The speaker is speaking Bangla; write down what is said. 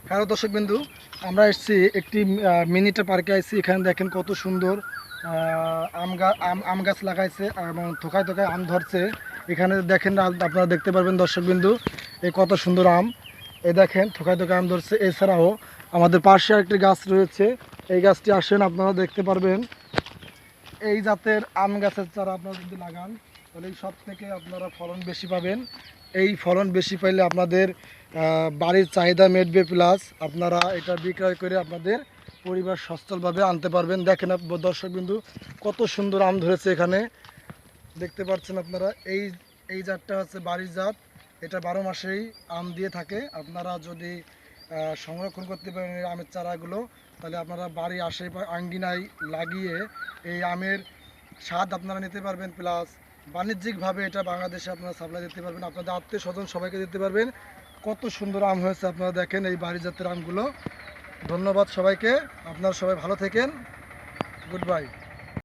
হ্যালো দর্শকবিন্দু, আমরা এসেছি একটি মিনিটা পার্কে আসছি। এখানে দেখেন কত সুন্দর আম গাছ লাগাইছে এবং থোকায় থোকায় আম ধরছে। এখানে দেখেন আপনারা দেখতে পারবেন দর্শকবিন্দু, এই কত সুন্দর আম। এই দেখেন থোকায় থোকায় আম ধরছে। এছাড়াও আমাদের পাশে আরেকটি গাছ রয়েছে, এই গাছটি আসেন আপনারা দেখতে পারবেন। এই জাতের আম গাছের চারা আপনারা যদি লাগান তাহলে এই সব থেকে আপনারা ফলন বেশি পাবেন। এই ফলন বেশি পাইলে আপনাদের বাড়ির চাহিদা মেটবে, প্লাস আপনারা এটা বিক্রয় করে আপনাদের পরিবার সচ্ছলভাবে আনতে পারবেন। দেখেন দর্শকবিন্দু, কত সুন্দর আম ধরেছে এখানে দেখতে পাচ্ছেন আপনারা। এই এই জাতটা হচ্ছে বাড়ির জাত, এটা 12 মাসেই আম দিয়ে থাকে। আপনারা যদি সংরক্ষণ করতে পারেন এই আমের চারাগুলো, তাহলে আপনারা বাড়ি আশেপাশে আঙ্গিনায় লাগিয়ে এই আমের স্বাদ আপনারা নিতে পারবেন, প্লাস বাণিজ্যিকভাবে এটা বাংলাদেশে আপনারা সাপ্লাই দিতে পারবেন, আপনাদের আত্মীয় স্বজন সবাইকে দিতে পারবেন। কত সুন্দর আম হয়েছে আপনারা দেখেন এই বাড়ি জাতের আমগুলো। ধন্যবাদ সবাইকে, আপনারা সবাই ভালো থাকেন। Good bye.